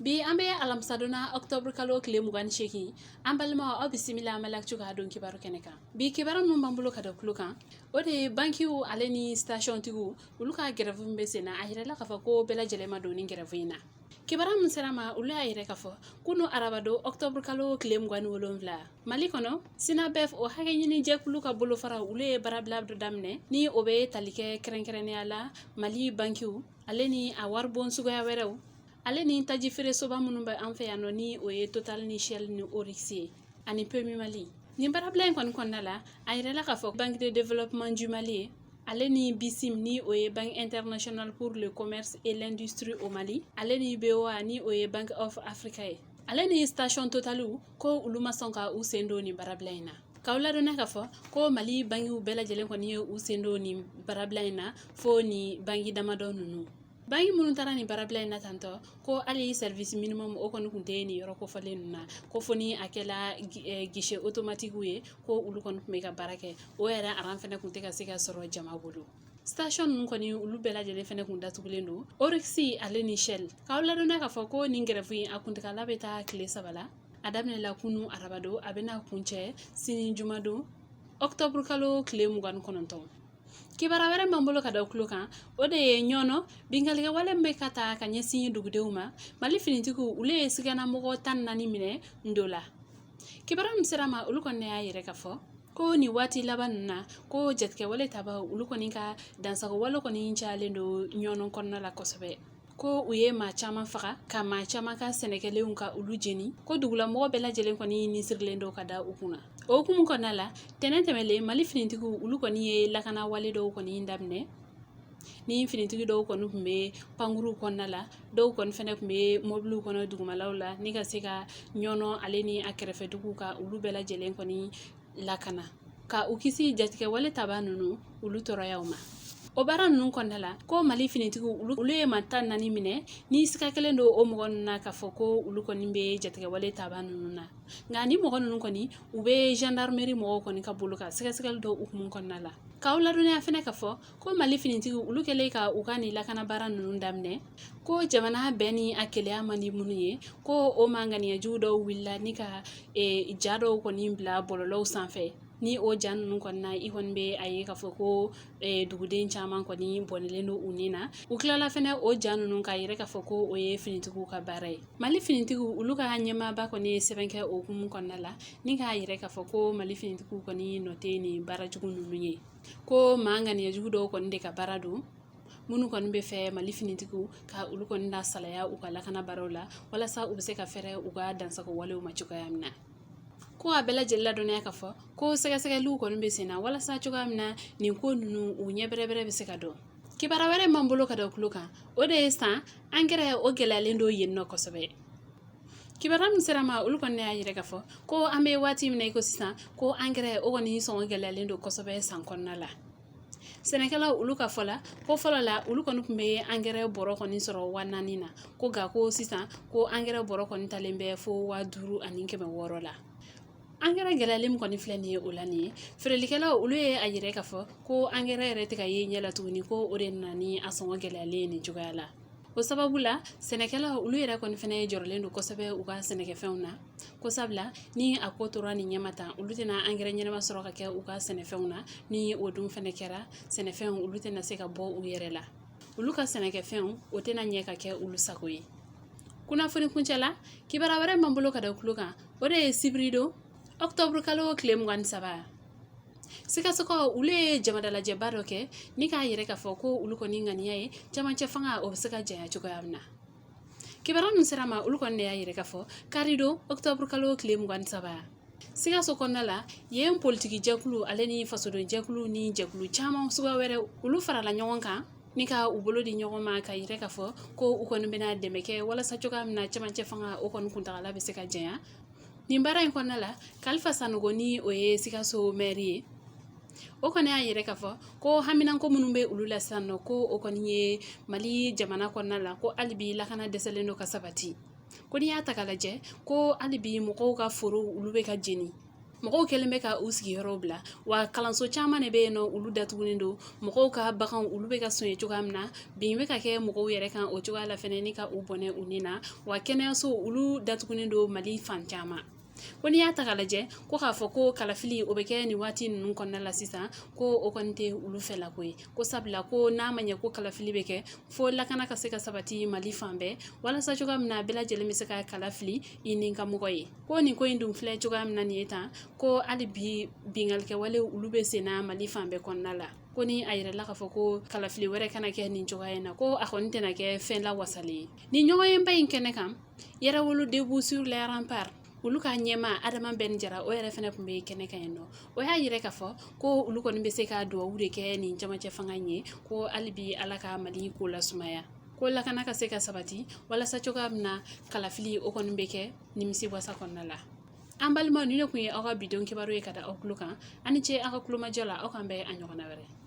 bi an bɛ alamisadonna Octobre kalo tile 28 an balima aw bisimila Maliactu ka don kibaru kɛnɛ kan. Bi kibaru min b'an bolo ka da kulo kan o de ye bankiw ale ni station tigiw olu ka grève min bɛ sen na a yirala k'a fɔ ko bɛɛ lajɛlen ma don ni grève in na. Kibaru min sera ma olu y'a yɛrɛ k'a fɔ kunu arabado Octobre kalo tile 27 Mali kɔnɔ Sinabef o hakɛ ɲini jɛkulu ka bolofara olu ye baarabila dɔ daminɛ ni o bɛ tali kɛ kɛrɛnkɛrɛnnenya la Mali bankiw ale ni a waribon suguya wɛrɛw ale ni taji feere soba minnu bɛ an fɛ yan nɔ ni o ye Total ni Shell ni Orix ye ani Pemi Mali. Nin baarabila in kɔni kɔnɔna la a yirala k'a fɔ Banque de développement du Mali ale ni BICIM ni o ye Banque internationale pour le commerce et l'industrie au Mali ale ni BOA ni o ye Bank of Africa ye ale ni station Totalu ko olu ma sɔn ka u sen don nin baarabila in na. K'aw ladɔnniya k'a fɔ ko Mali bankiw bɛɛ lajɛlen kɔni ye u sen don nin baarabila in na fo ni banki damadɔ ninnu. Banki minnu taara nin baarabila in na tantɔ ko hali service minimum o kɔni kun tɛ nin yɔrɔ kofɔlen ninnu na ko fo ni a kɛla guichet automatique ye ko olu kɔni kun bɛ ka baara kɛ o yɛrɛ aran fɛnɛ kun tɛ ka se ka sɔrɔ jama bolo. Station ninnu kɔni olu bɛɛ lajɛlen fɛnɛ kun datugulen don Orix ale ni Shell. K'aw ladɔnniya k'a fɔ ko nin grève in a kuntagala bɛ taa tile 3 la a daminɛla kunu arabado a bɛna kuncɛ sini jumadon Octobre kalo tile 29. Kibara wɛrɛ b'an bolo ka da kulo kan o de ye Niono bingalikɛ wale min bɛ ka ta ka ɲɛsin dugudenw ma Mali finitigiw olu ye siganamɔgɔ 14 minɛ ndo la. Kibara min sera ma olu kɔni y'a yɛrɛ k'a fɔ ko ni waati laban ninnu na ko jatigɛ wale tabaw olu kɔni ka dansago wale kɔni cayalen don Niono kɔnɔna la kosɛbɛ ko u ye maa caman faga ka maa caman ka sɛnɛkɛlenw ka olu jeni ko dugulamɔgɔ bɛɛ lajɛlen kɔni nisirilen dɔw ka da u kunna. O hukumu kɔnɔna la tɛnɛn tɛmɛlen Mali finitigiw olu kɔni ye lakana wale dɔw kɔni daminɛ ni finitigi dɔw kɔni kun bɛ pankuruw kɔnɔna la dɔw kɔni fɛnɛ kun bɛ mobiliw kɔnɔ dugumalaw la ni ka se ka Niono ale ni a kɛrɛfɛ duguw ka olu bɛɛ lajɛlen kɔni lakana ka u kisi jatigɛ wale taba ninnu olu tɔɔrɔyaw ma. O baara ninnu kɔnɔna la ko Mali finitigiw olu ye maa 14 minɛ ni sika kelen don o mɔgɔ ninnu na k'a fɔ ko olu kɔni bɛ jatigɛ wale taba ninnu na nka ni mɔgɔ ninnu kɔni u bɛ gendarmerie mɔgɔw kɔni ka bolo kan sɛgɛsɛgɛli dɔw hukumu kɔnɔna la. K'aw ladɔnniya fɛnɛ k'a fɔ ko Mali finitigiw olu kɛlen ka u ka nin lakana baara ninnu daminɛ ko jamana bɛɛ ni a keleya man di minnu ye ko o manganiyajugu dɔw wulila ni ka ja dɔw kɔni bila bɔlɔlɔw sanfɛ ni o ja ninnu kɔni na i kɔni bɛ a ye k'a fɔ ko duguden caman kɔni bɔnɛlen don u ni na u tilala fɛnɛ o ja ninnu k'a yɛrɛ k'a fɔ ko o ye finitigiw ka baara ye. Mali finitigiw olu ka ɲɛmaaba kɔni ye sɛbɛn kɛ o hukumu kɔnɔna la ni k'a yɛrɛ k'a fɔ ko Mali finitigiw kɔni nɔ tɛ nin baara jugu ninnu ye ko manganiyajugu dɔw kɔni de ka baara don minnu kɔni bɛ fɛ Mali finitigiw ka olu kɔni la salaya u ka lakana baaraw la walasa u bɛ se ka fɛrɛ u ka dansago walew ma cogoya min na. Ko a bɛɛ lajɛlen ladɔnniya k'a fɔ ko sɛgɛsɛgɛliw kɔni bɛ sen na walasa cogoya min na nin ko ninnu u ɲɛ bɛrɛbɛrɛ bɛ se ka dɔn. Kibara wɛrɛ m'an bolo ka da kulo kan o de ye san engrais o gɛlɛyalen don yen nɔ kosɛbɛ. Kibara min sera ma olu kɔni y'a yɛrɛ k'a fɔ ko an bɛ waati min na i ko sisan ko engrais o kɔni sɔngɔ gɛlɛyalen don kosɛbɛ san kɔnɔna la. Sɛnɛkɛlaw olu ka fɔ la ko fɔlɔ la olu kɔni kun bɛ engrais bɔrɔ kɔni sɔrɔ 4000 na ko nka ko sisan ko engrais bɔrɔ kɔni talen bɛ fo 5600 la. Engrais gɛlɛyalen min kɔni filɛ nin ye o la nin ye feerelikɛlaw olu ye a yɛrɛ k'a fɔ ko engrais yɛrɛ tɛ ka ye ɲɛ la tuguni ko o de nana ni a sɔngɔ gɛlɛyalen nin cogoya la. O sababu la sɛnɛkɛlaw olu yɛrɛ kɔni fɛnɛ jɔrɔlen don kosɛbɛ u ka sɛnɛkɛfɛnw na ko sabula ni a ko tora nin ɲɛma tan olu tɛna engrais ɲɛnama sɔrɔ ka kɛ u ka sɛnɛfɛnw na ni o dun fɛnɛ kɛra sɛnɛfɛnw olu tɛna se ka bɔ u yɛrɛ la olu ka sɛnɛkɛfɛnw o tɛna ɲɛ ka kɛ olu sago ye. Kunnafoni kuncɛ la kibara wɛrɛ m'an bolo ka da kulo kan o de ye sibiri don Octobre kalo tile 23 Sikasso olu ye jamadalajɛba dɔ kɛ ni k'a yɛrɛ k'a fɔ ko olu kɔni ŋaniya ye camancɛ fanga o bɛ se ka janya cogoya min na. Kibara min sera ma olu kɔni de y'a yɛrɛ k'a fɔ kari don Octobre kalo tile 23 Sikasso kɔnɔna la yen politiki jɛkulu ale ni fasodon jɛkulu ni jɛkulu caman suguya wɛrɛ olu farala ɲɔgɔn kan ni ka u bolo di ɲɔgɔn ma ka yɛrɛ k'a fɔ ko u kɔni bɛna dɛmɛ kɛ walasa cogoya min na camancɛ fanga o kɔni kuntagala bɛ se ka janya. Nin baara in kɔnɔna la Kalifa Sanogo ni o ye Sikasso maire ye o kɔni y'a yɛrɛ k'a fɔ ko haminanko minnu bɛ olu la sisan nɔ ko o kɔni ye Mali jamana kɔnɔna la ko hali bi lakana dɛsɛlen don ka sabati ko n'i y'a ta k'a lajɛ ko hali bi mɔgɔw ka foro olu bɛ ka jeni mɔgɔw kɛlen bɛ ka u sigiyɔrɔ bila wa kalanso caman de bɛ yen nɔ olu datugulen don mɔgɔw ka bagan olu bɛ ka sonya cogoya min na bin bɛ ka kɛ mɔgɔw yɛrɛ kan o cogoya la fɛnɛ ni ka u bɔnɛ u ni na wa kɛnɛyaso olu datugulen don Mali fan caman ko n'i y'a ta k'a lajɛ ko k'a fɔ ko kalafili o bɛ kɛ nin waati ninnu kɔnɔna la sisan ko o kɔni tɛ olu fɛla ko ye ko sabula ko n'a ma ɲɛ ko kalafili bɛ kɛ fo lakana ka se ka sabati Mali fan bɛɛ walasa cogoya min na bɛɛ lajɛlen bɛ se ka kalafili i ni ka mɔgɔ ye ko nin ko in dun filɛ cogoya min na nin ye tan ko hali bi bingalikɛwale olu bɛ senna Mali fan bɛɛ kɔnɔna la ko ni a yɛrɛla k'a fɔ ko kalafili wɛrɛ kana kɛ nin cogoya in na ko a kɔni tɛna kɛ fɛn lawasalen ye nin ɲɔgɔnyenba in kɛnɛ kan yɛrɛwolo debout sur les remparts olu ka ɲɛma Adama Ben Jara o yɛrɛ fɛnɛ tun bɛ kɛnɛ kan yen nɔ o y'a yɛrɛ k'a fɔ ko olu kɔni bɛ se ka duwawu de kɛ nin jamacɛ fanga ye ko hali bi Ala ka Mali ko lasumaya ko lakana ka se ka sabati walasa cogoya min na kalafili o kɔni bɛ kɛ nimisi wasa kɔnɔna la an balimaw ni ne kun ye aw ka bidon kibaru ye ka da aw tulo kan ani ce aw ka kulomajɔ la aw kan bɛn a ɲɔgɔnna wɛrɛ